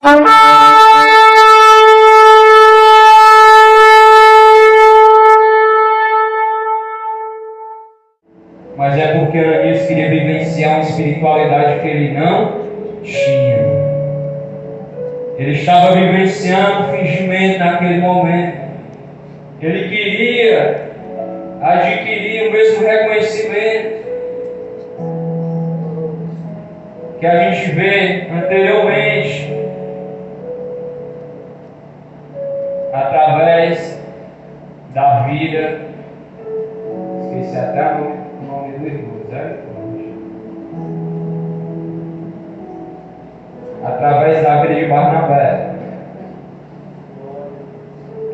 Mas é porque Ananias queria vivenciar uma espiritualidade que ele não tinha. Ele estava vivenciando o fingimento naquele momento. Ele queria adquirir o mesmo reconhecimento que a gente vê anteriormente, através da vida. Esqueci até o nome do irmão, através da vida de Barnabé,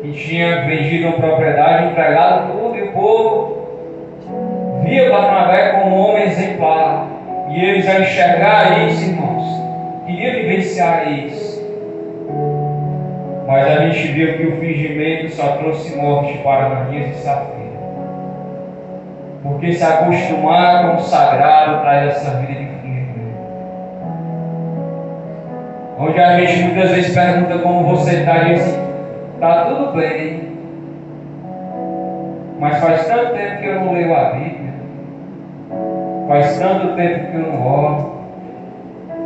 que tinha vendido uma propriedade, entregado tudo, e o povo via Barnabé como um homem exemplar. E eles, a enxergar isso, irmãos, queriam vivenciar isso. Mas a gente viu que o fingimento só trouxe morte para Ananias e Safira. Porque se acostumar com o sagrado traz essa vida de fingimento. Onde a gente muitas vezes pergunta como você está e diz: está tudo bem. Mas faz tanto tempo que eu não leio a Bíblia. Faz tanto tempo que eu não oro.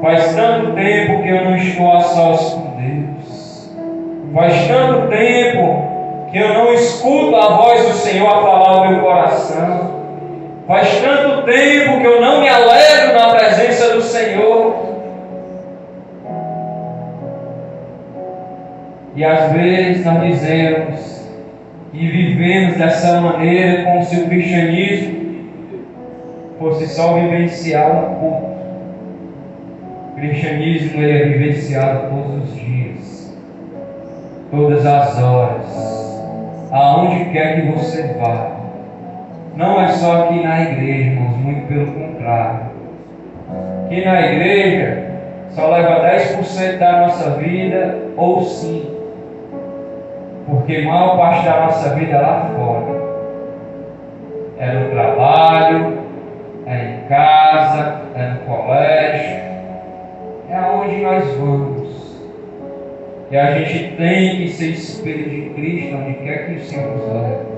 Faz tanto tempo que eu não estou a sós com Deus. Faz tanto tempo que eu não escuto a voz do Senhor a falar no meu coração. Faz tanto tempo que eu não me alegro na presença do Senhor. E às vezes nós dizemos e vivemos dessa maneira, como se o cristianismo fosse só vivenciado no culto. O cristianismo é vivenciado todos os dias, todas as horas, aonde quer que você vá. Não é só aqui na igreja, irmãos, muito pelo contrário. Aqui na igreja só leva 10% da nossa vida, ou sim, porque a maior parte da nossa vida é lá fora. É no trabalho, é em casa, é no colégio, é aonde nós vamos. E a gente tem que ser espelho de Cristo onde quer que o Senhor nos leve.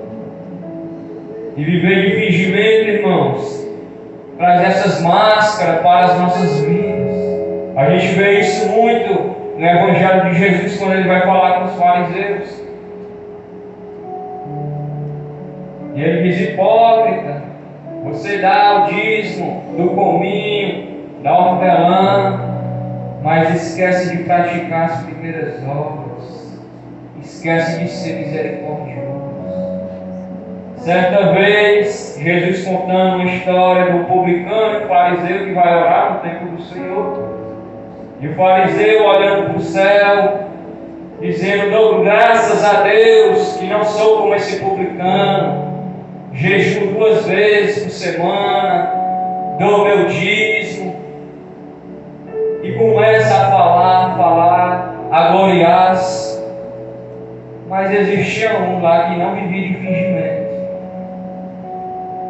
E viver de fingimento, irmãos, traz essas máscaras para as nossas vidas. A gente vê isso muito no Evangelho de Jesus, quando ele vai falar com os fariseus. E ele diz: hipócrita, você dá o dízimo do cominho, da hortelã, mas esquece de praticar as primeiras obras, esquece de ser misericordioso. Certa vez, Jesus contando uma história do publicano e fariseu que vai orar no templo do Senhor. E o fariseu olhando para o céu, dizendo: dou graças a Deus que não sou como esse publicano, jejuo 2 vezes por semana, dou meu dízimo. E começa a falar, a gloriar-se. Mas existia um lá que não vivia de fingimento.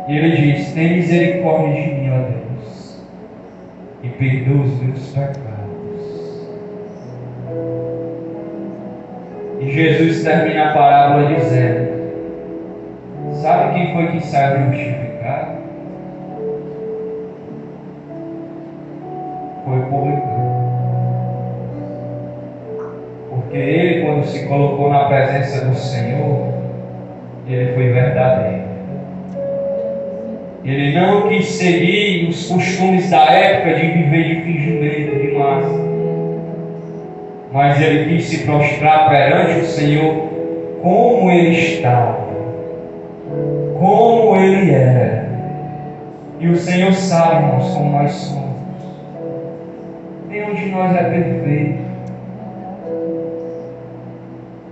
E ele diz: tem misericórdia de mim, ó Deus, e perdoa os meus pecados. E Jesus termina a parábola dizendo: sabe quem foi que saiu justificado? Foi o publicano. Porque ele, quando se colocou na presença do Senhor, ele foi verdadeiro. Ele não quis seguir os costumes da época de viver de fingimento, de massa. Mas ele quis se prostrar perante o Senhor como ele estava, como ele era. E o Senhor sabe, irmãos, como nós somos. Nenhum de nós é perfeito.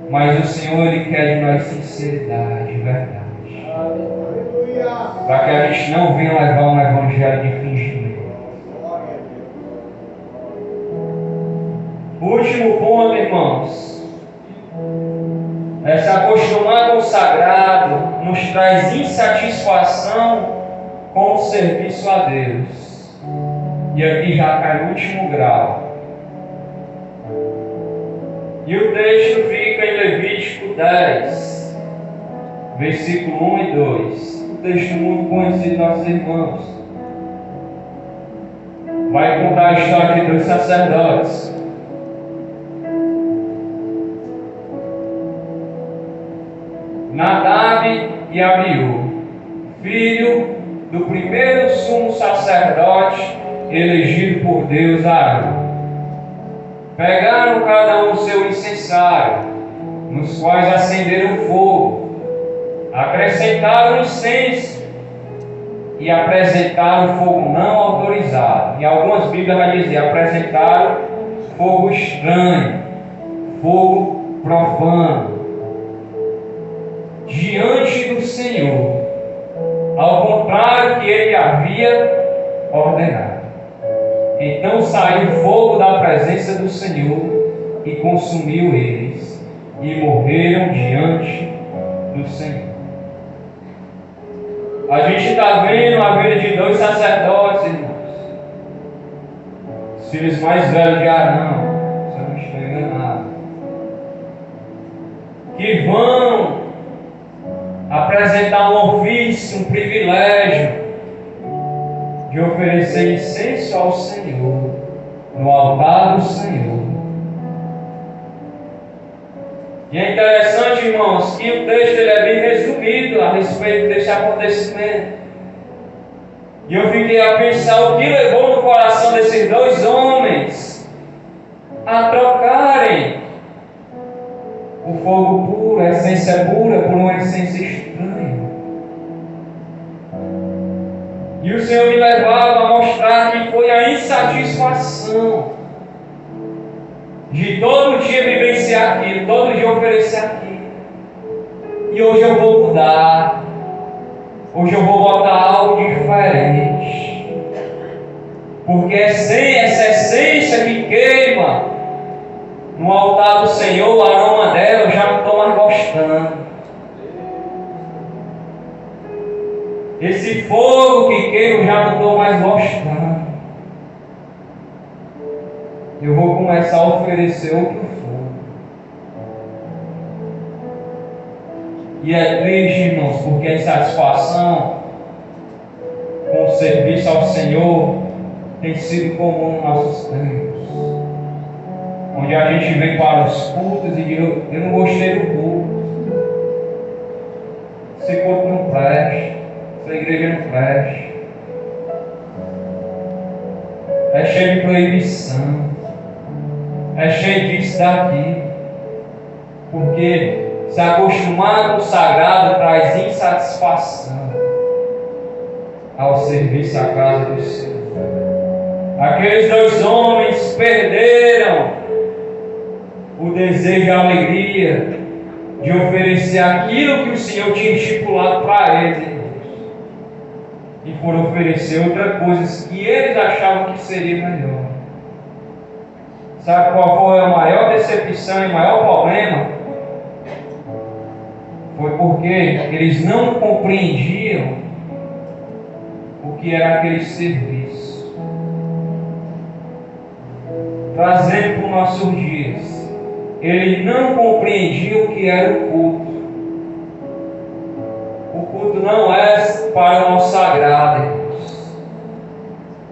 Mas o Senhor, ele quer de nós sinceridade, verdade. Para que a gente não venha levar um evangelho de fingimento. O último ponto, irmãos, é se acostumar com o sagrado nos traz insatisfação com o serviço a Deus. E aqui já cai o último grau. E o texto fica em Levítico 10, versículo 1 e 2. Um texto muito conhecido de nossos irmãos. Vai contar a história de dois sacerdotes. Nadab e Abiú, filho do primeiro sumo sacerdote elegido por Deus, Arão. Pegaram cada um seu incensário, nos quais acenderam fogo, acrescentaram incenso e apresentaram fogo não autorizado. Em algumas Bíblias vai dizer, apresentaram fogo estranho, fogo profano, diante do Senhor, ao contrário que ele havia ordenado. Então saiu fogo da presença do Senhor e consumiu eles, e morreram diante do Senhor. A gente está vendo a vida de dois sacerdotes, irmãos, os filhos mais velhos de Arão, se eu não estou enganado, que vão apresentar um ofício, um privilégio de oferecer incenso ao Senhor, no altar do Senhor. E é interessante, irmãos, que o texto ele é bem resumido a respeito desse acontecimento. E eu fiquei a pensar o que levou no coração desses dois homens a trocarem o fogo puro, a essência pura, por uma essência estranha. E o Senhor me levava a mostrar que foi a insatisfação de todo dia vivenciar aquilo, todo dia oferecer aquilo. E hoje eu vou mudar. Hoje eu vou botar algo diferente. Porque essa essência que queima no altar do Senhor, o aroma dela, eu já não estou mais gostando. Esse fogo que queima, eu já não estou mais gostando. Eu vou começar a oferecer outro fogo. E é triste, irmãos, porque a insatisfação com o serviço ao Senhor tem sido comum nos nossos tempos. Onde a gente vem para os cultos e diz, eu não gostei do culto. Esse culto não presta. Essa igreja não presta. É cheio de proibição. É cheio disso daqui. Porque se acostumar com o sagrado traz insatisfação ao serviço à casa do Senhor. Aqueles dois homens perderam o desejo e a alegria de oferecer aquilo que o Senhor tinha estipulado para eles, irmãos. E foram oferecer outras coisas que eles achavam que seria melhor. Sabe qual foi a maior decepção e o maior problema? Foi porque eles não compreendiam o que era aquele serviço. Trazendo para os nossos dias, ele não compreendia o que era o culto. O culto não é para o nosso sagrado, irmãos.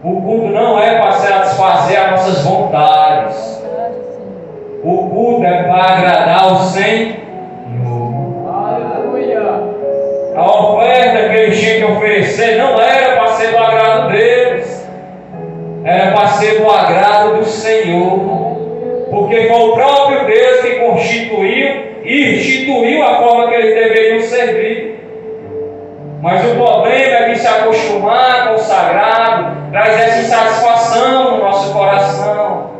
O culto não é para satisfazer as nossas vontades. O culto é para agradar o Senhor. Aleluia. A oferta que eles tinham que oferecer não era para ser do agrado deles, era para ser do agrado do Senhor. Porque foi o próprio Deus que constituiu e instituiu a forma que eles deveriam servir. Mas o problema é que se acostumar com o sagrado traz essa insatisfação no nosso coração.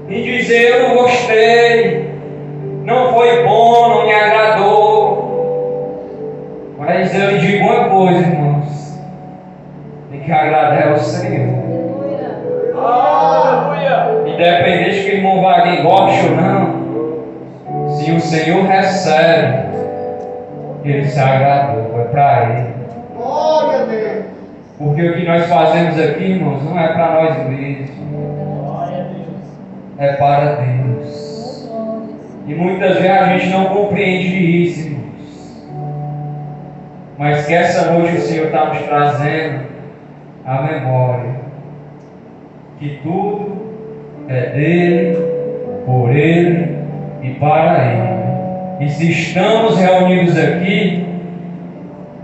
E dizer, eu não gostei, não foi bom, não me agradou. Mas eu lhe digo uma coisa, irmãos, tem que agradar ao Senhor. Aleluia! Independente que o irmão Wagner goste ou não, se o Senhor recebe, ele se agradou, é para Ele. Glória a Deus! Porque o que nós fazemos aqui, irmãos, não é para nós mesmos, é para Deus. E muitas vezes a gente não compreende isso, irmãos. Mas que essa noite o Senhor está nos trazendo a memória que tudo é dele, por ele e para ele. E se estamos reunidos aqui,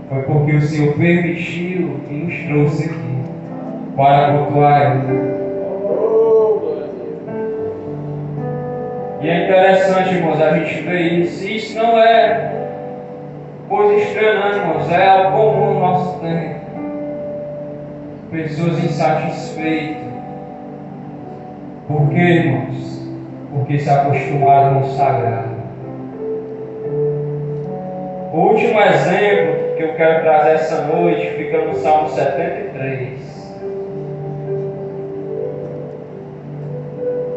foi porque o Senhor permitiu e nos trouxe aqui para cultuar ele. E é interessante, irmãos, a gente ver isso. Isso não é coisa estranha, não, irmãos. É algo comum no nosso tempo. Pessoas insatisfeitas. Por quê, irmãos? Porque se acostumaram ao sagrado. O último exemplo que eu quero trazer essa noite fica no Salmo 73.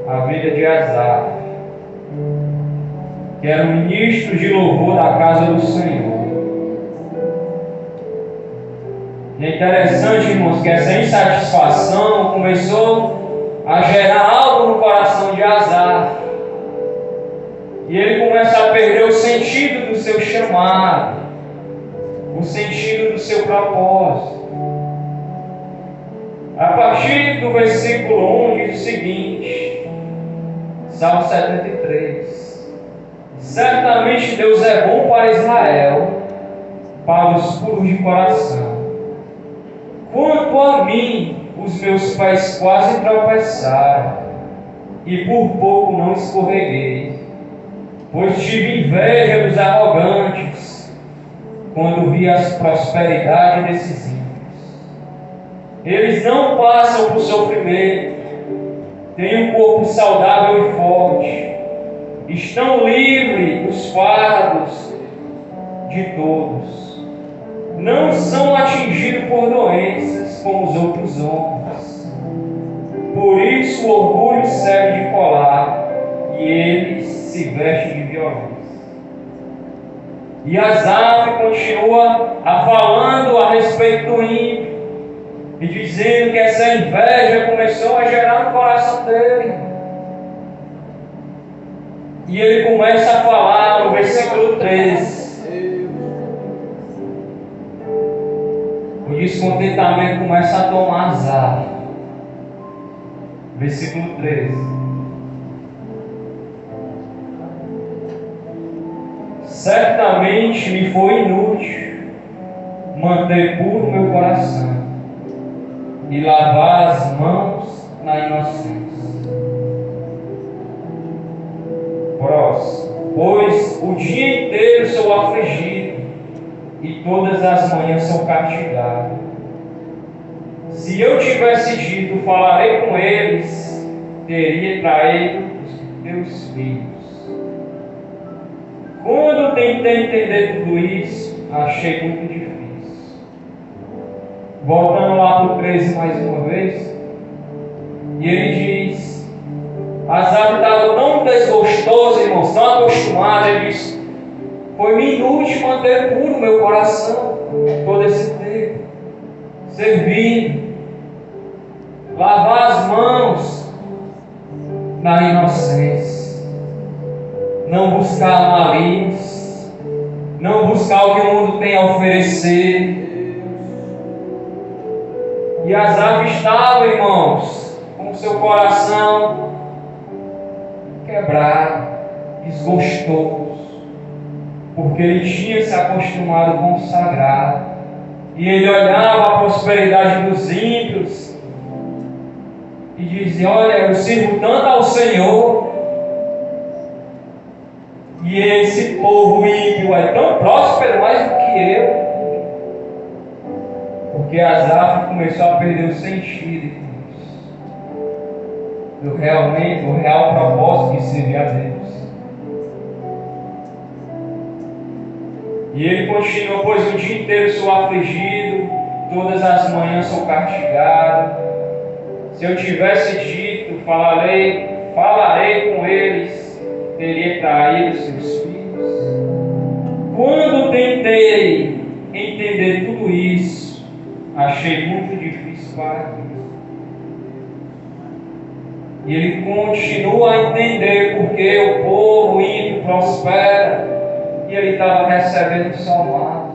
A vida de Asaf, que era um ministro de louvor da casa do Senhor. E é interessante, irmãos, que essa insatisfação começou a gerar algo no coração de Asaf. E ele começa a perder o sentido do seu chamado, o sentido do seu propósito. A partir do versículo 1 diz o seguinte, Salmo 73. Certamente Deus é bom para Israel, para os puros de coração. Quanto a mim, os meus pés quase tropeçaram, e por pouco não escorreguei, pois tive inveja dos arrogantes, quando vi as prosperidades desses ímpios. Eles não passam por sofrimento, têm um corpo saudável e forte, estão livres dos fardos de todos. Não são atingidos por doenças como os outros homens. Por isso o orgulho serve de colar e eles se vestem de violência. E Asaf continua falando a respeito do ímpio e dizendo que essa inveja começou a gerar no coração dele. E ele começa a falar no versículo 13. O descontentamento começa a tomar Asaf. Versículo 13. Certamente me foi inútil manter puro meu coração e lavar as mãos na inocência. Próximo. Pois o dia inteiro sou afligido e todas as manhãs sou castigado. Se eu tivesse dito, falarei com eles, teria traído os teus filhos. Quando tentei entender tudo isso, achei muito difícil. Voltando lá para o 13 mais uma vez, e ele diz, Asaf estava tão desgostoso, irmãos, tão acostumado, ele disse, foi-me inútil manter puro meu coração todo esse tempo, servindo, lavar as mãos na inocência. Não buscar malícias, não buscar o que o mundo tem a oferecer. E Asaf estava, irmãos, com o seu coração quebrado, desgostoso, porque ele tinha se acostumado com o sagrado, e ele olhava a prosperidade dos ímpios e dizia, olha, eu sirvo tanto ao Senhor, e esse povo ímpio é tão próspero mais do que eu. Porque Asaf começou a perder o sentido do real propósito de servir a Deus. E ele continua, pois o dia inteiro sou afligido, todas as manhãs sou castigado. Se eu tivesse dito, falarei com eles, teria traído seus filhos. Quando tentei entender tudo isso, achei muito difícil para mim. E ele continua a entender porque o povo ímpio prospera, e ele estava recebendo só mais.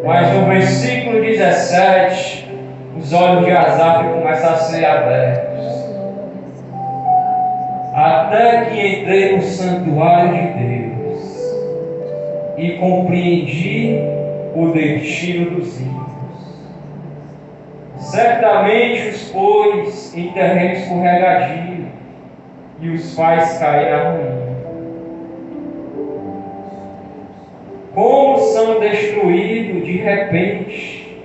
Mas no versículo 17, os olhos de Asaf começam a ser abertos. Até que entrei no santuário de Deus e compreendi o destino dos ímpios. Certamente os pôs em terreno escorregadio e os faz cair na ruína. Como são destruídos de repente,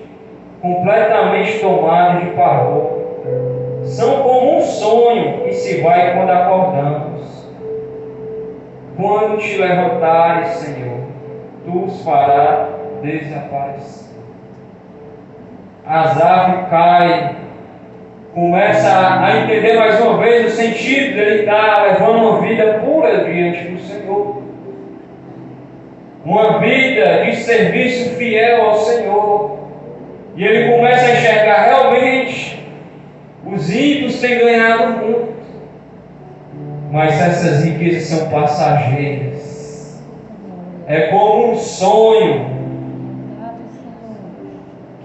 completamente tomados de pavor. São como um sonho que se vai quando acordamos. Quando te levantares, Senhor, tu os farás desaparecer. Asaf cai, começa a entender mais uma vez o sentido de ele estar levando uma vida pura diante do Senhor. Uma vida de serviço fiel ao Senhor. E ele começa a enxergar realmente os ímpios têm ganhado muito, mas essas riquezas são passageiras. É como um sonho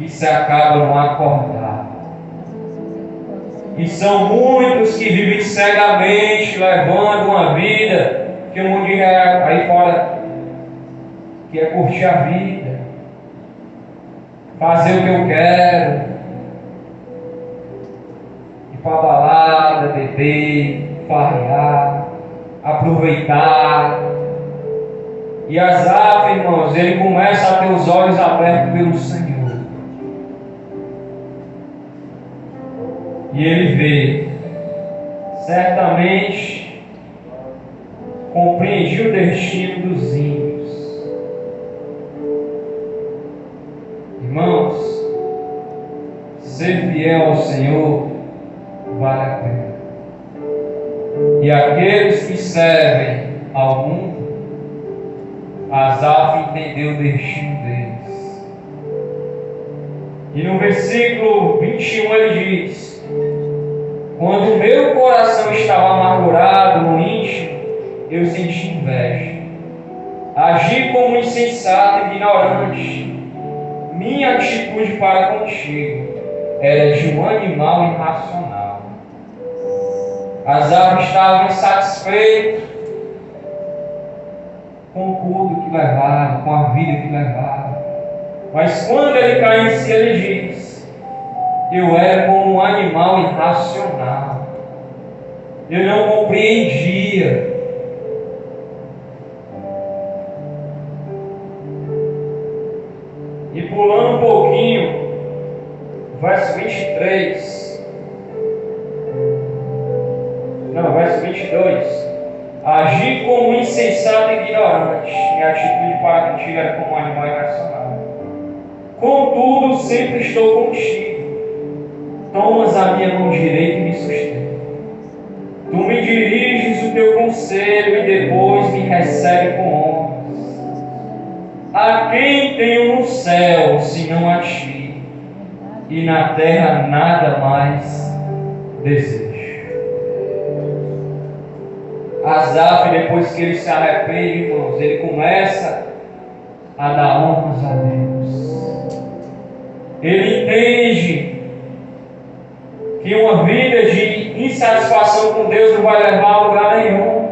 que se acaba no acordar. E são muitos que vivem cegamente, levando uma vida que o mundo aí fora que é curtir a vida, fazer o que eu quero, ir para a balada, beber, farrear, aproveitar. E Asaf, irmãos, ele começa a ter os olhos abertos pelo Senhor. E ele vê, certamente, compreendi o destino dos ímpios. Irmãos, ser fiel ao Senhor vale a pena. E aqueles que servem ao mundo, Asaf entendeu o destino deles. E no versículo 21 ele diz: quando o meu coração estava amargurado no íntimo, eu senti inveja. Agi como insensato e ignorante. Minha atitude para contigo era de um animal irracional. Asaf estava insatisfeito com tudo que levava, com a vida que levava. Mas quando ele cai em si, ele diz: eu era como um animal irracional. Eu não compreendia. E pulando um pouquinho, verso 23. Não, verso 22. Agi como insensato e ignorante. Minha atitude para contigo era como um animal irracional. Contudo, sempre estou contigo. Tomas a minha mão direita e me sustenta. Tu me diriges o teu conselho e depois me recebe com honras. A quem tenho no céu, senão a ti, e na terra nada mais desejo. Asaf, depois que ele se arrepende, irmãos, ele começa a dar honras a Deus. Ele entende que uma vida de insatisfação com Deus não vai levar a lugar nenhum.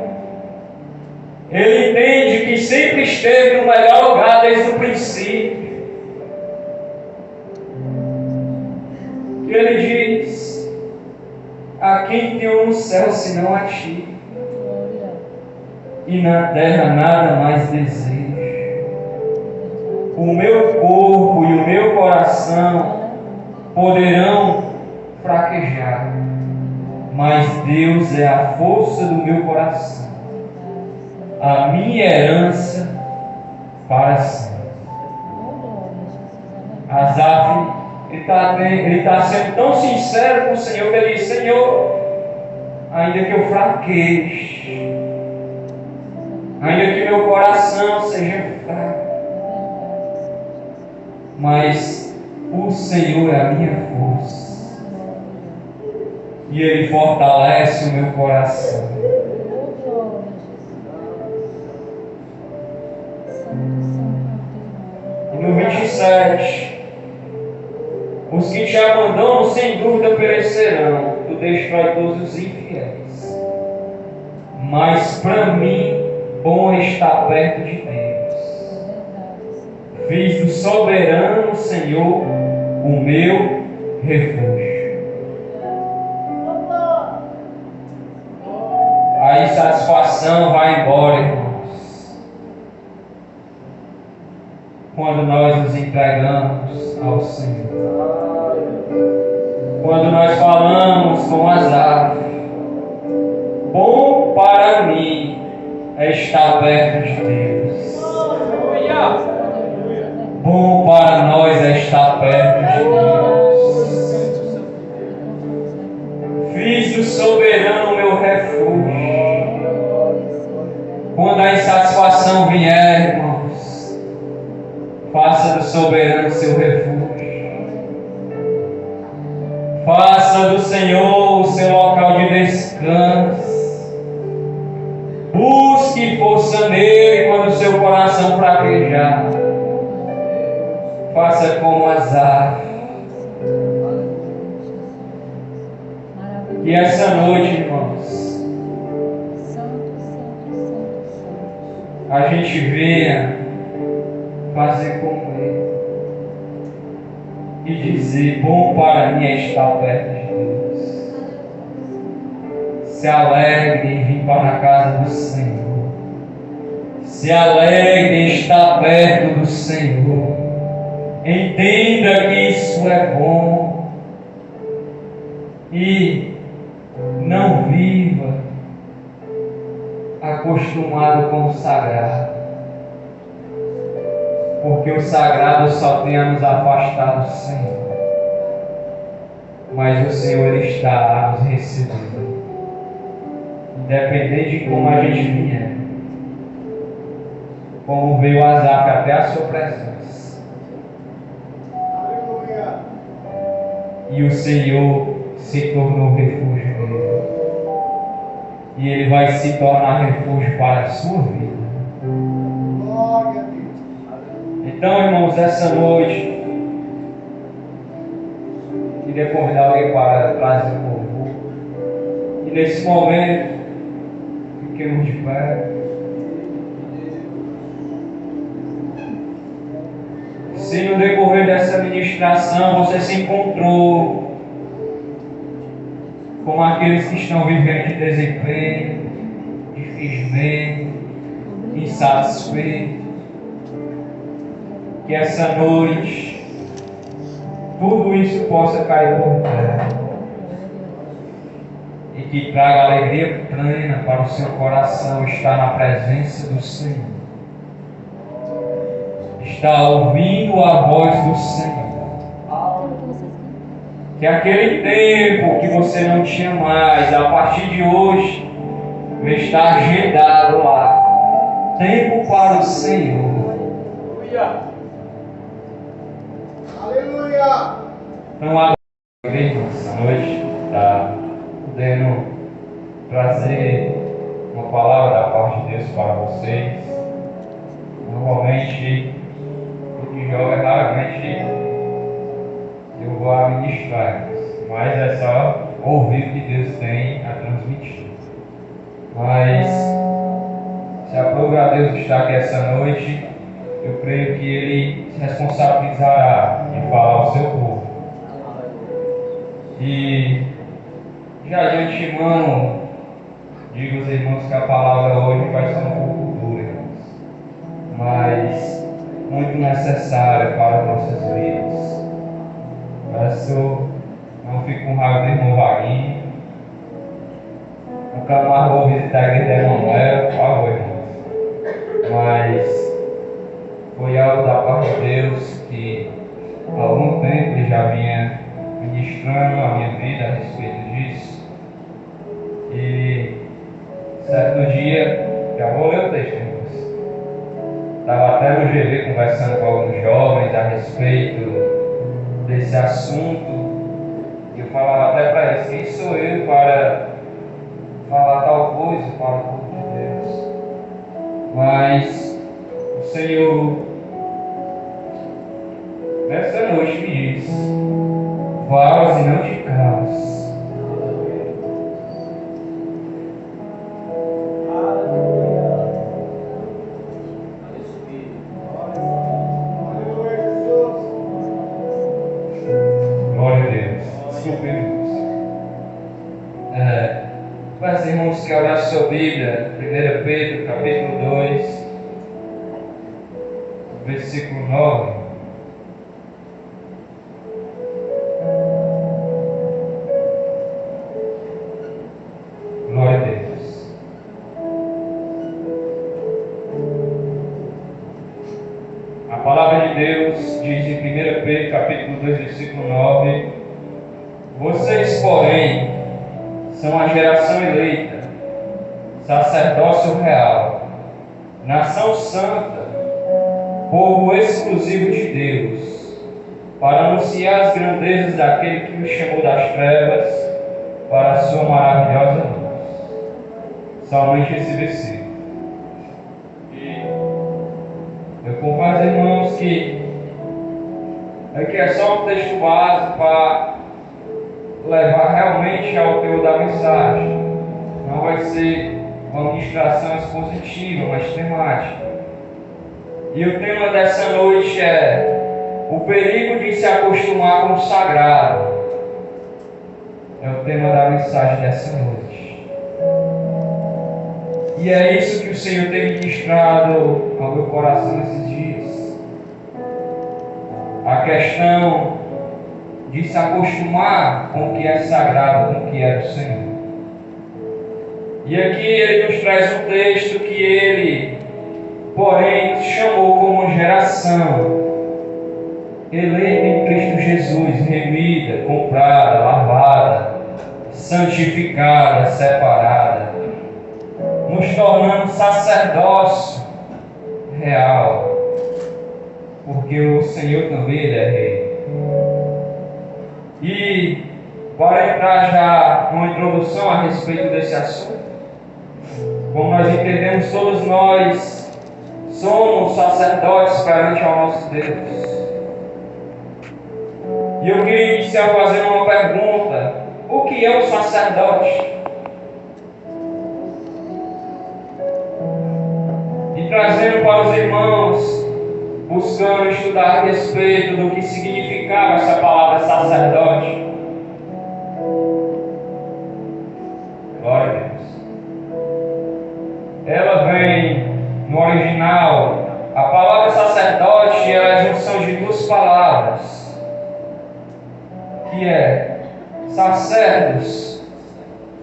Ele entende que sempre esteve no melhor lugar desde o princípio. E ele diz: a quem tenho no céu senão a ti, e na terra nada mais desejo. O meu corpo e o meu coração poderão fraquejar, mas Deus é a força do meu coração, a minha herança para sempre. Asaf, ele está sendo tão sincero com o Senhor que ele diz: Senhor, ainda que eu fraqueje, ainda que meu coração seja fraco, mas o Senhor é a minha força, e Ele fortalece o meu coração. 7. Os que te abandonam sem dúvida perecerão, tu destrói todos os infiéis. Mas para mim, bom é estar perto de Deus. Fiz do soberano Senhor o meu refúgio. A insatisfação vai embora, irmãos, quando nós nos entregamos ao Senhor. Quando nós falamos com Asaf, bom para mim é estar perto de Deus. Bom para nós é estar perto de Deus. Fiz do soberano o meu refúgio. Quando a insatisfação vier, irmãos, faça do soberano seu refúgio. Faça do Senhor o seu local de descanso. Busque força nele quando o seu coração fraquejar. Faça como Asaf. E essa noite, irmãos, a gente venha fazer como ele e dizer: bom para mim é estar perto de Deus. Se alegre em vir para a casa do Senhor. Se alegre em estar perto do Senhor. Entenda que isso é bom. E não viva acostumado com o sagrado, porque o sagrado só tem a nos afastar do Senhor, mas o Senhor está a nos receber, independente de como a gente vier, como veio Asaf até a sua presença. E o Senhor se tornou refúgio dele. E ele vai se tornar refúgio para a sua vida. Então, irmãos, essa noite, queria convidar alguém para trazer o louvor. E nesse momento, fiquemos de pé. Se no decorrer dessa ministração você se encontrou como aqueles que estão vivendo de desempenho, infelizmente, insatisfeito, que essa noite tudo isso possa cair por terra e que traga alegria plena para o seu coração estar na presença do Senhor, estar ouvindo a voz do Senhor. Que aquele tempo que você não tinha mais, a partir de hoje, vai estar agendado lá. Tempo para o Senhor. Aleluia! Então, agora, essa noite, está podendo trazer uma palavra da parte de Deus para vocês. Normalmente, o que joga raramente eu vou administrar, mas é só ouvir o que Deus tem a transmitir. Mas se aprove a Deus estar aqui essa noite, eu creio que Ele se responsabilizará de falar ao seu povo. E já de antemão, digo aos irmãos que a palavra hoje vai ser um pouco dura, irmãos, mas muito necessária para as nossas vidas. Peço, não fico com raiva do irmão Vaguinho. Nunca mais vou visitar a igreja de Emanuel, por favor, irmãos. Mas foi algo da parte de Deus que há algum tempo ele já vinha ministrando a minha vida a respeito disso. E certo dia, já vou ler o texto, irmãos. Estava até no GV conversando com alguns jovens a respeito desse assunto, e eu falava até para eles: quem sou eu para falar tal coisa para o povo de Deus? Mas o Senhor Peço, irmãos, que olhar sua Bíblia, 1 Pedro, capítulo 2, versículo 9. Glória a Deus. A palavra de Deus diz em 1 Pedro, capítulo 2, versículo 9: Vocês, porém, são a geração eleita, sacerdócio real, nação santa, povo exclusivo de Deus, para anunciar as grandezas daquele que nos chamou das trevas para a sua maravilhosa luz. Somente esse versículo. E eu confesso, irmãos, que aqui é só um texto básico para levar realmente ao teor da mensagem. Não vai ser uma ministração expositiva, mas temática. E o tema dessa noite é o perigo de se acostumar com o sagrado. É o tema da mensagem dessa noite. E é isso que o Senhor tem ministrado ao meu coração nesses dias. A questão de se acostumar com o que é sagrado, com o que é do Senhor. E aqui ele nos traz um texto que ele, porém, nos chamou como uma geração eleita em Cristo Jesus, remida, comprada, lavada, santificada, separada, nos tornando sacerdócio real, porque o Senhor também ele é rei. E para entrar já numa introdução a respeito desse assunto, como nós entendemos, todos nós somos sacerdotes perante ao nosso Deus. E eu queria iniciar fazendo uma pergunta: o que é um sacerdote? E trazendo para os irmãos, buscando estudar a respeito do que significava essa palavra sacerdote. Glória a Deus. Ela vem no original, a palavra sacerdote ela é a junção de duas palavras, que é sacerdos,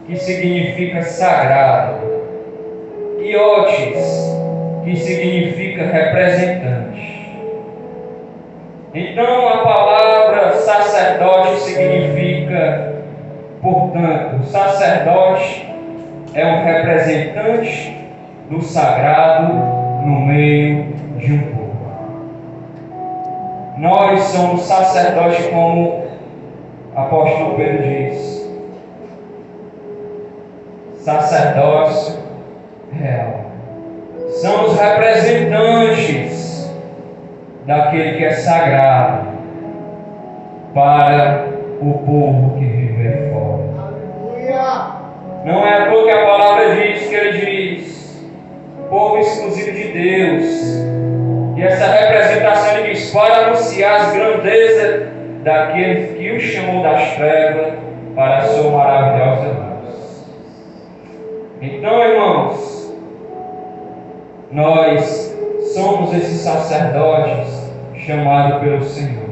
que significa sagrado, e otis, que significa representante. Então a palavra sacerdote significa, portanto, sacerdote é um representante do sagrado no meio de um povo. Nós somos sacerdotes, como o apóstolo Pedro diz, sacerdócio real. Somos representantes daquele que é sagrado para o povo que vive aí fora. Não é à toa que a palavra diz, que ele diz, povo exclusivo de Deus. E essa representação ele diz, para anunciar as grandezas daquele que o chamou das trevas para a sua maravilhosa luz. Então, irmãos, nós somos esses sacerdotes chamados pelo Senhor,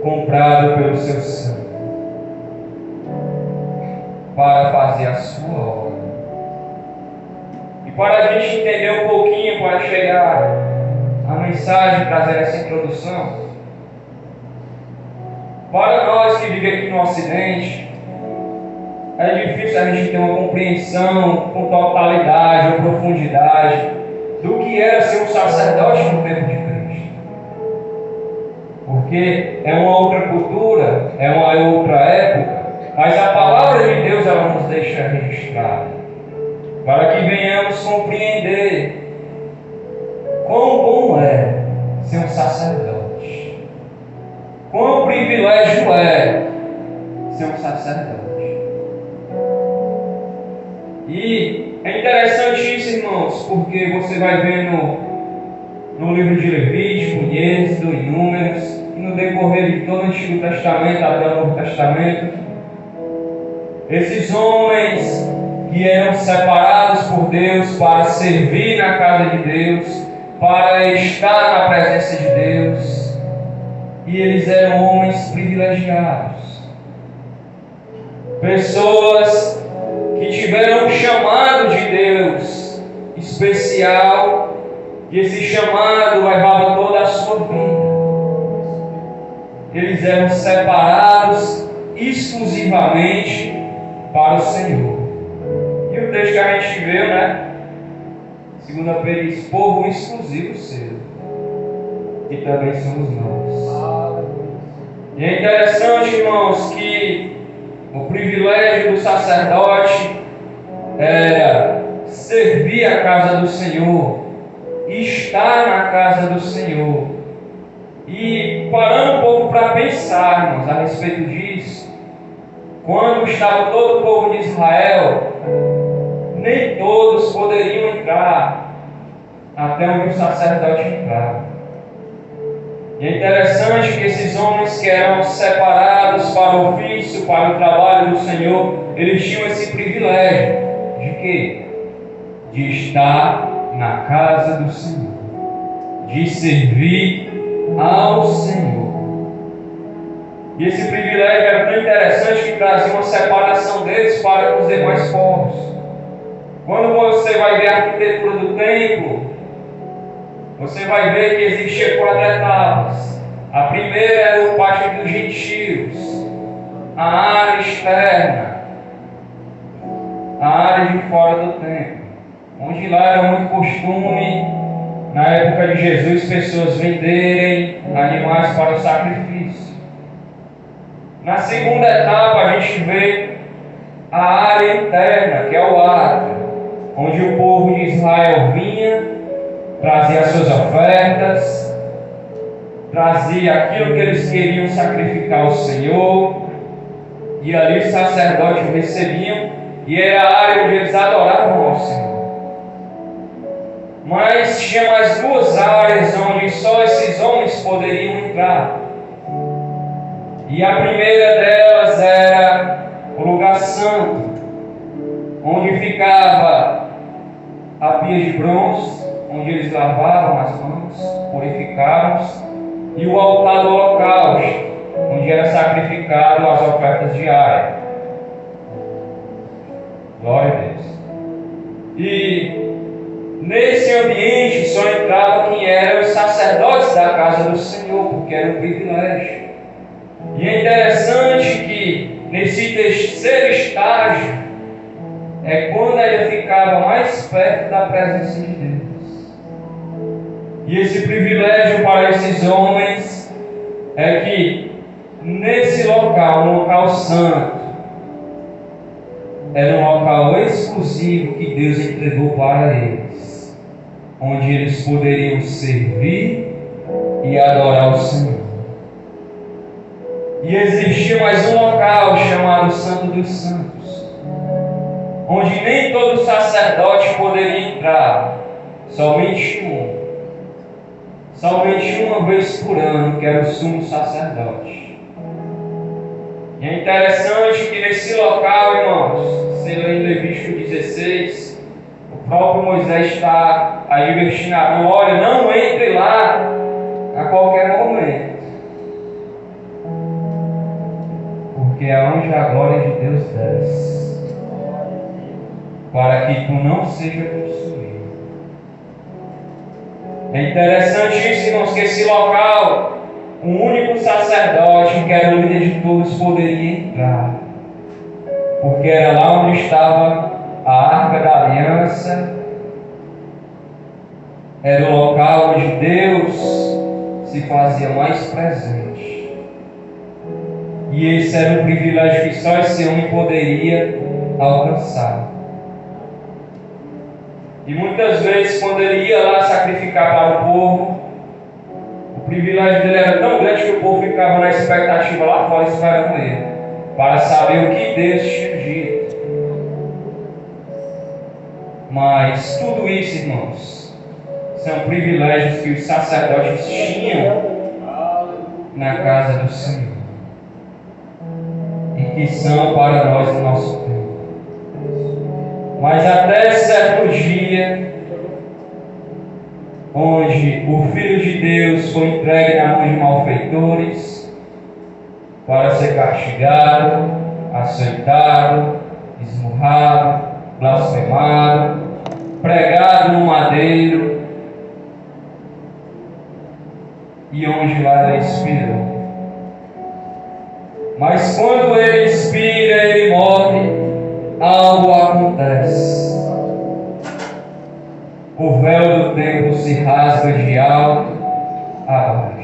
comprados pelo seu sangue, para fazer a sua obra. E para a gente entender um pouquinho, para chegar à mensagem, trazer essa introdução, para nós que vivemos aqui no Ocidente, é difícil a gente ter uma compreensão com totalidade ou profundidade do que era ser um sacerdote no tempo de Cristo. Porque é uma outra cultura, é uma outra época, mas a palavra de Deus ela nos deixa registrada, para que venhamos compreender quão bom é ser um sacerdote, quão privilégio é ser um sacerdote. E é interessante isso, irmãos, porque você vai vendo no livro de Levítico, em Êxodo, em Números, e no decorrer de todo o Antigo Testamento até o Novo Testamento, esses homens que eram separados por Deus para servir na casa de Deus, para estar na presença de Deus. E eles eram homens privilegiados, pessoas que tiveram um chamado de Deus especial, e esse chamado levava toda a sua vida. Eles eram separados exclusivamente para o Senhor. E o texto que a gente viu, né? 2 Pedro diz: povo exclusivo seu, que também somos nós. E é interessante, irmãos, que o privilégio do sacerdote era servir a casa do Senhor, estar na casa do Senhor. E parando um pouco para pensar, irmãos, a respeito disso, quando estava todo o povo de Israel, nem todos poderiam entrar até onde o sacerdote entrava. E é interessante que esses homens que eram separados para o ofício, para o trabalho do Senhor, eles tinham esse privilégio de quê? De estar na casa do Senhor, de servir ao Senhor. E esse privilégio era tão interessante que trazia uma separação deles para os demais povos. Quando você vai ver a arquitetura do templo, você vai ver que existia 4 etapas. A primeira era o pátio dos gentios, a área externa, a área de fora do templo, onde lá era muito costume, na época de Jesus, pessoas venderem animais para o sacrifício. Na segunda etapa a gente vê a área interna, que é o átrio, onde o povo de Israel vinha, trazia as suas ofertas, trazia aquilo que eles queriam sacrificar ao Senhor, e ali os sacerdotes recebiam, e era a área onde eles adoravam ao Senhor. Mas tinha mais 2 áreas onde só esses homens poderiam entrar. E a primeira delas era o lugar santo, onde ficava a pia de bronze, onde eles lavavam as mãos, purificavam-se, e o altar do holocausto, onde era sacrificado as ofertas diárias. Glória a Deus. E nesse ambiente só entrava quem eram os sacerdotes da casa do Senhor, porque era um privilégio. E é interessante que nesse terceiro estágio é quando ele ficava mais perto da presença de Deus. E esse privilégio para esses homens é que nesse local, no local santo, era um local exclusivo que Deus entregou para eles, onde eles poderiam servir e adorar o Senhor. E existia mais um local chamado Santo dos Santos, onde nem todo sacerdote poderia entrar, somente uma vez por ano, que era o sumo sacerdote. E é interessante que nesse local, irmãos, se lê em Levítico 16, o próprio Moisés está advertindo Arão: olha, não entre lá a qualquer momento, porque é onde a glória de Deus desce, para que tu não seja consumido. É interessante isso, irmãos, que esse local, um único sacerdote, que era o líder de todos, poderia entrar, porque era lá onde estava a Arca da Aliança, era o local onde Deus se fazia mais presente. E esse era um privilégio que só esse homem poderia alcançar. E muitas vezes, quando ele ia lá sacrificar para o povo, o privilégio dele era tão grande que o povo ficava na expectativa lá fora esperando ele, para saber o que Deus tinha dito. Mas tudo isso, irmãos, são privilégios que os sacerdotes tinham na casa do Senhor, e que são para nós no nosso tempo. Mas até certo dia, onde o Filho de Deus foi entregue na mão de malfeitores para ser castigado, açoitado, esmurrado, blasfemado, pregado no madeiro, e onde lá ele expirou. Mas quando ele expira, ele morre, algo acontece. O véu do templo se rasga de alto a baixo.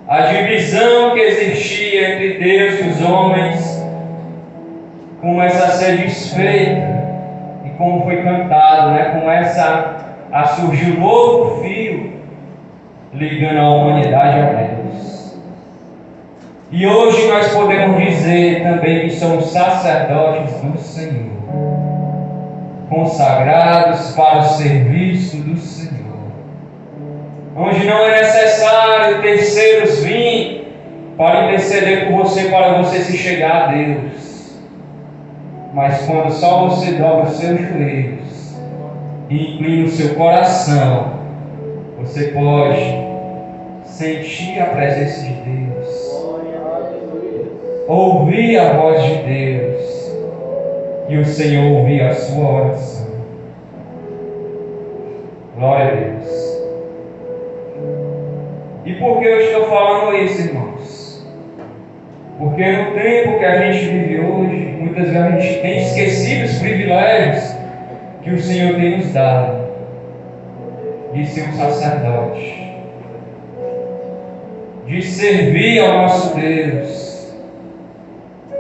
A divisão que existia entre Deus e os homens começa a ser desfeita. E como foi cantado, começa a surgir um novo fio ligando a humanidade a Deus. E hoje nós podemos dizer também que somos sacerdotes do Senhor, consagrados para o serviço do Senhor, onde não é necessário terceiros vir para interceder por você, para você se chegar a Deus, mas quando só você dobra os seus joelhos e inclina o seu coração, você pode sentir a presença de Deus, ouvir a voz de Deus e o Senhor ouvir a sua oração. Glória a Deus. E por que eu estou falando isso, irmãos? Porque no tempo que a gente vive hoje, muitas vezes a gente tem esquecido os privilégios que o Senhor tem nos dado de ser um sacerdote, de servir ao nosso Deus,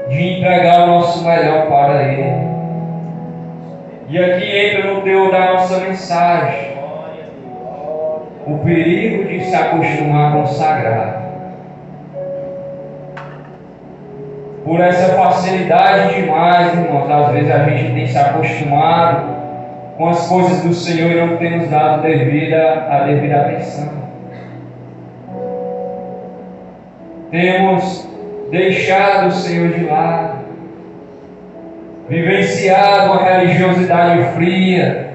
de entregar o nosso melhor para Ele. E aqui entra no teor da nossa mensagem o perigo de se acostumar com o sagrado. Por essa facilidade demais, irmãos, às vezes a gente tem se acostumado com as coisas do Senhor e não temos dado a devida atenção. Temos deixado o Senhor de lado, vivenciado uma religiosidade fria,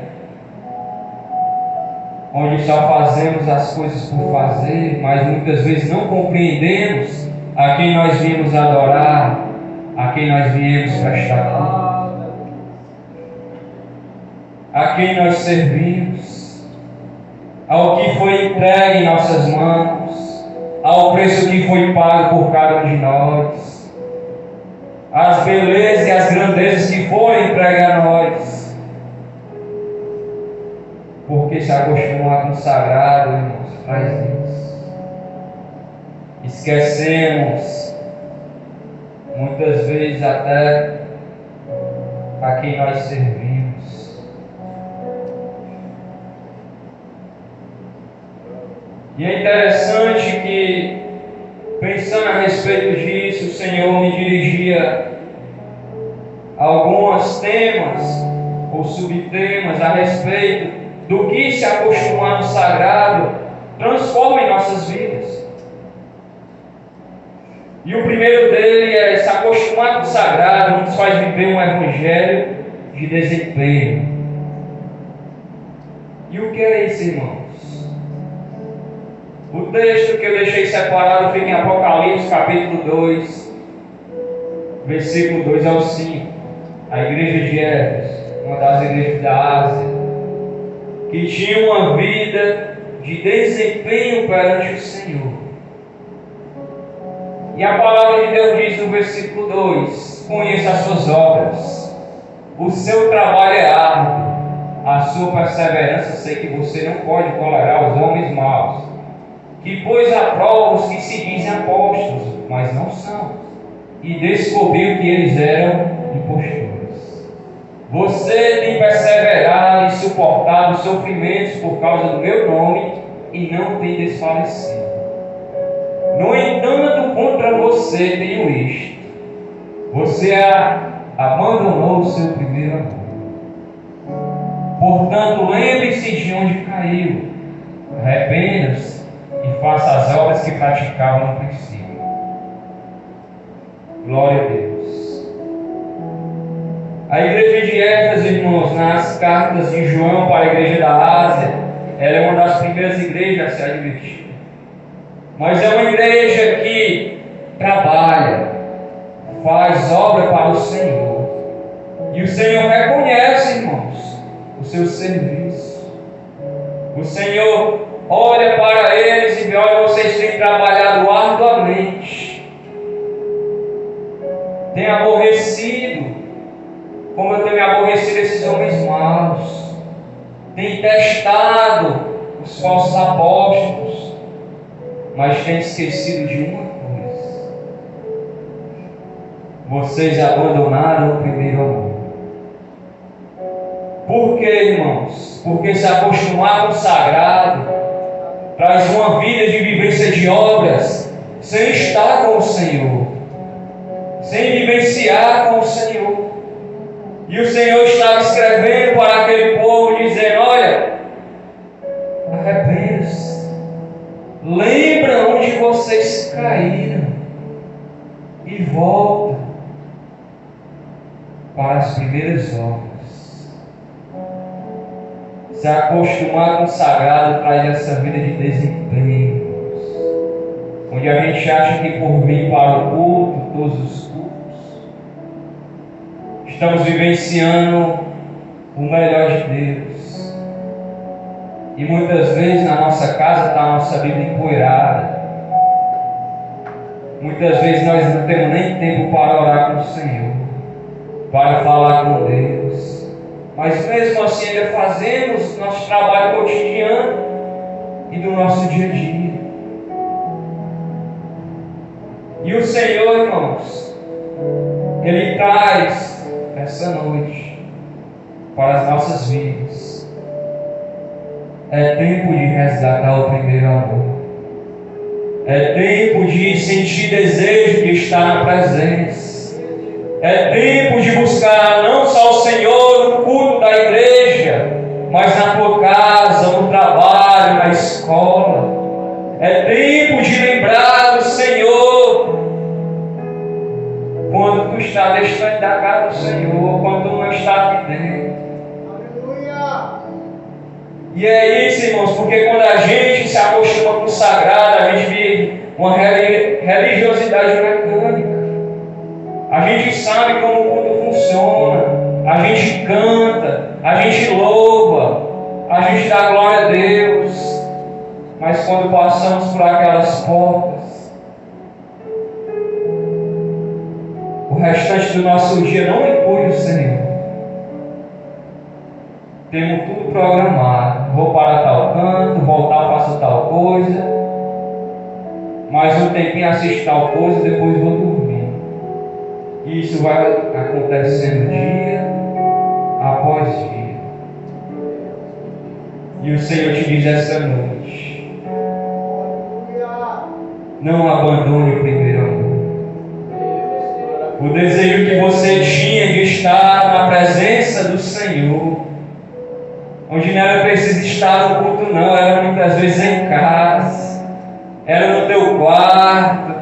onde só fazemos as coisas por fazer, mas muitas vezes não compreendemos a quem nós viemos adorar, a quem nós viemos prestar culto, a quem nós servimos, ao que foi entregue em nossas mãos, ao preço que foi pago por cada um de nós, as belezas e as grandezas que foram entregues a nós. Porque se acostumar com o sagrado, irmãos, faz isso. Esquecemos, muitas vezes até, a quem nós servimos. E é interessante que, pensando a respeito disso, o Senhor me dirigia a alguns temas ou subtemas a respeito do que se acostumar no sagrado transforma em nossas vidas. E o primeiro dele é se acostumar com o sagrado nos faz viver um evangelho de desempenho. E o que é isso, irmãos? O texto que eu deixei separado fica em Apocalipse capítulo 2, versículo 2 ao 5. A igreja de Éfeso, uma das igrejas da Ásia, que tinha uma vida de desempenho perante o Senhor. E a palavra de Deus diz no versículo 2: conheça as suas obras, o seu trabalho é árduo, a sua perseverança sei que você não pode tolerar os homens maus, que pôs à prova os que se dizem apóstolos, mas não são, e descobriu que eles eram impostores. Você tem perseverado e suportado os sofrimentos por causa do meu nome e não tem desfalecido. No entanto, contra você tenho isto: você abandonou o seu primeiro amor. Portanto, lembre-se de onde caiu, arrependa-se e faça as obras que praticava no princípio. Glória a Deus. A igreja de Éfeso, irmãos, nas cartas de João para a igreja da Ásia, ela é uma das primeiras igrejas a se advertir. Mas é uma igreja que trabalha, faz obra para o Senhor. E o Senhor reconhece, irmãos, o seu serviço. O Senhor olha para eles e vê: olha, vocês têm trabalhado arduamente, têm aborrecido, como eu tenho me aborrecido esses homens maus, têm testado os falsos apóstolos, mas têm esquecido de uma coisa: vocês abandonaram o primeiro amor. Por quê, irmãos? Porque se acostumar com o sagrado traz uma vida de vivência de obras sem estar com o Senhor, sem vivenciar com o Senhor. E o Senhor estava escrevendo para aquele povo, dizendo: olha, arrependam-se, lembra onde vocês caíram e volta para as primeiras obras. Se acostumar com o sagrado traz essa vida de desempenho, onde a gente acha que por vir para o culto, todos os cultos, estamos vivenciando o melhor de Deus. E muitas vezes na nossa casa está a nossa Bíblia empoeirada. Muitas vezes nós não temos nem tempo para orar com o Senhor, para falar com Deus. Mas mesmo assim ainda fazemos nosso trabalho cotidiano e do nosso dia a dia. E o Senhor, irmãos, Ele traz essa noite para as nossas vidas. É tempo de resgatar o primeiro amor. É tempo de sentir desejo de estar na presença. É tempo de buscar não só o Senhor no culto da igreja, mas na tua casa, no trabalho, na escola. É tempo de lembrar do Senhor quando tu está distante da casa do Senhor, quando tu não está aqui dentro. Aleluia! E é isso, irmãos, porque quando a gente se acostuma com o sagrado, a gente vive uma religiosidade mecânica. A gente sabe como o culto funciona, a gente canta, a gente louva, a gente dá glória a Deus, mas quando passamos por aquelas portas, o restante do nosso dia não inclui o Senhor. Temos tudo programado: vou para tal canto, voltar, faço tal coisa, mais um tempinho assisto tal coisa, depois vou dormir. E isso vai acontecendo dia após dia. E o Senhor te diz essa noite: não abandone o primeiro amor. O desejo que você tinha de estar na presença do Senhor, onde não era preciso estar no culto, não, era muitas vezes em casa, era no teu quarto,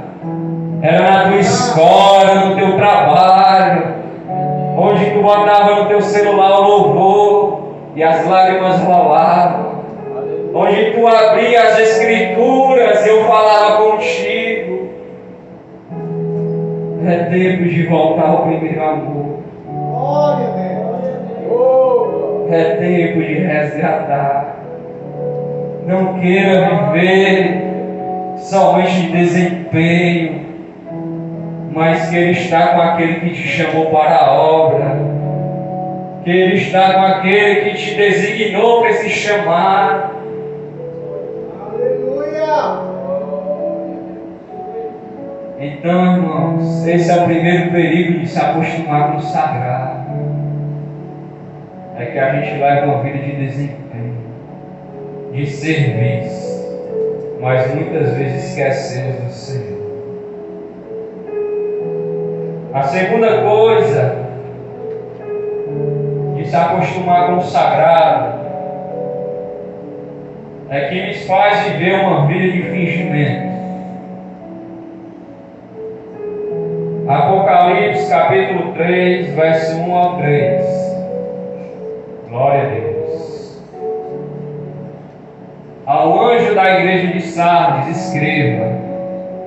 era na tua escola, no teu trabalho, onde tu botava no teu celular o louvor e as lágrimas rolavam, onde tu abria as Escrituras e eu falava contigo. É tempo de voltar ao primeiro amor. É tempo de resgatar. Não queira viver somente de desempenho, mas queira estar com aquele que te chamou para a obra, queira estar com aquele que te designou para esse chamado. Aleluia! Então, irmãos, esse é o primeiro perigo de se acostumar com o sagrado. É que a gente leva uma vida de desempenho, de serviço, mas muitas vezes esquecemos do Senhor. A segunda coisa de se acostumar com o sagrado é que nos faz viver uma vida de fingimento. Apocalipse Coríntios, capítulo 3, verso 1 ao 3. Glória a Deus. Ao anjo da igreja de Sardes, escreva: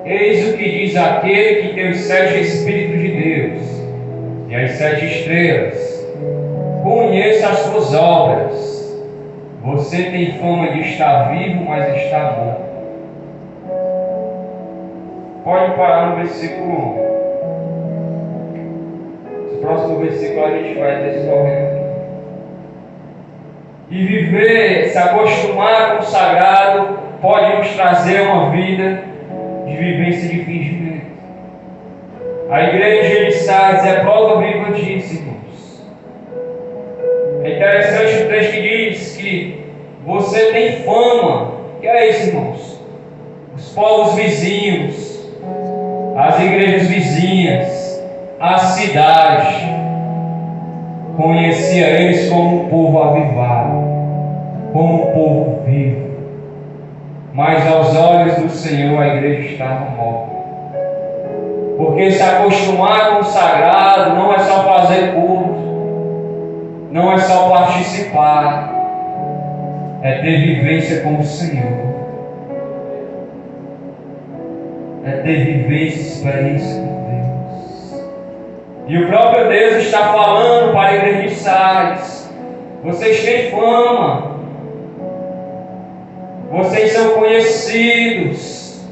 eis o que diz aquele que tem os 7 Espíritos de Deus e as 7 estrelas. Conheça as suas obras. Você tem fama de estar vivo, mas está morto. Pode parar no versículo 1. O próximo versículo a gente vai discorrendo aqui. E viver, se acostumar com o sagrado, pode nos trazer uma vida de vivência de fingimento. A igreja de Sardes é prova viva disso, irmãos. É interessante o texto que diz que você tem fama. O que é isso, irmãos? Os povos vizinhos, as igrejas vizinhas, a cidade, conhecia eles como um povo avivado, como um povo vivo. Mas aos olhos do Senhor a igreja estava morta. Porque se acostumar com o sagrado não é só fazer culto, não é só participar, é ter vivência com o Senhor, é ter vivência e experiência com Deus. E o próprio Deus está falando para a igreja de Sardes: vocês têm fama, vocês são conhecidos,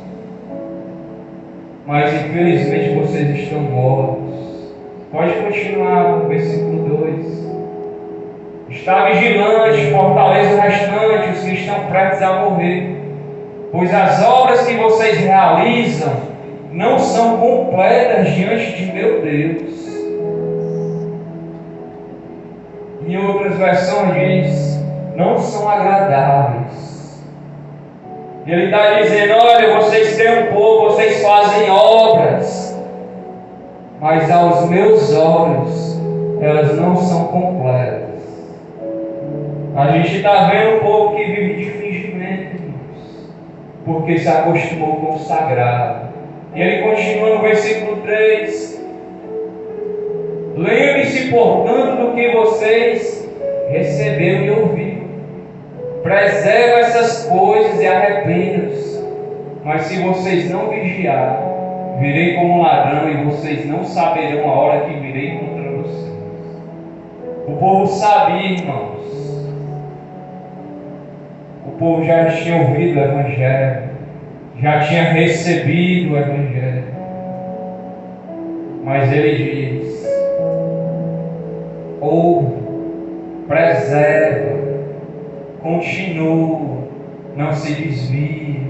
mas infelizmente vocês estão mortos. Pode continuar no versículo 2. Está vigilante, fortaleça o restante, os que estão prestes a morrer, pois as obras que vocês realizam não são completas diante de meu Deus. Em outras versões diz: não são agradáveis. Ele está dizendo: olha, vocês têm um pouco, vocês fazem obras, mas aos meus olhos elas não são completas. A gente está vendo um povo que vive de fingimento, irmãos, porque se acostumou com o sagrado. E ele continua no versículo 3: lembre-se, portanto, do que vocês receberam e ouviram. Preserva essas coisas e arrependa-se. Mas se vocês não vigiarem, virei como um ladrão, e vocês não saberão a hora que virei contra vocês. O povo sabia, irmãos. O povo já tinha ouvido o Evangelho, já tinha recebido o Evangelho. Mas ele diz: ouve, preserva, continua, não se desvie.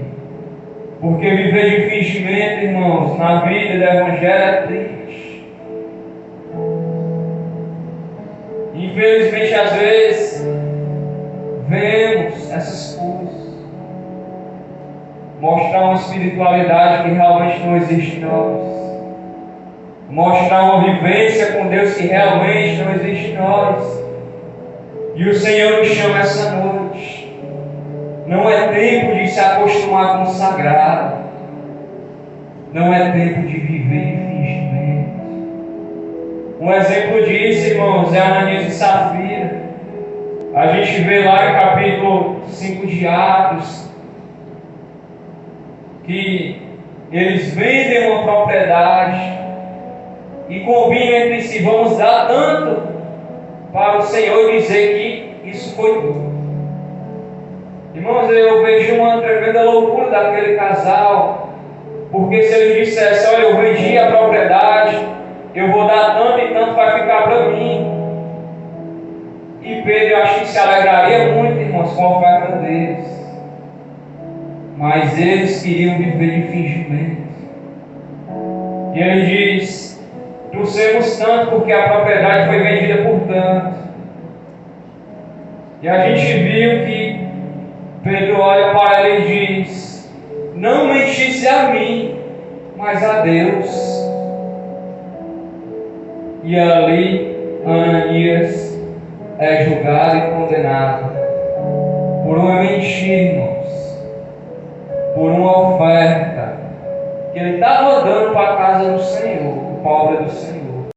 Porque viver de fingimento, irmãos, na vida do Evangelho é triste. Infelizmente, às vezes, vemos essas coisas, mostrar uma espiritualidade que realmente não existe em nós, mostrar uma vivência com Deus que realmente não existe em nós. E o Senhor nos chama essa noite. Não é tempo de se acostumar com o sagrado, não é tempo de viver em fingimento. Um exemplo disso, irmãos, é Ananias e Safira. A gente vê lá no capítulo 5 de Atos que eles vendem uma propriedade e combinam entre si: vamos dar tanto para o Senhor dizer que isso foi tudo. Irmãos, eu vejo uma tremenda loucura daquele casal, porque se ele dissesse: olha, eu vendi a propriedade, eu vou dar tanto e tanto vai ficar para mim. E Pedro, eu acho que se alegraria muito, irmãos, com a oferta deles. Mas eles queriam viver de fingimento. E ele diz: trouxemos tanto porque a propriedade foi vendida por tanto. E a gente viu que Pedro olha para ele e diz: não mentisse a mim, mas a Deus. E ali Ananias é julgado e condenado por uma mentira, irmãos, por uma oferta que ele estava dando para a casa do Senhor, para a obra do Senhor.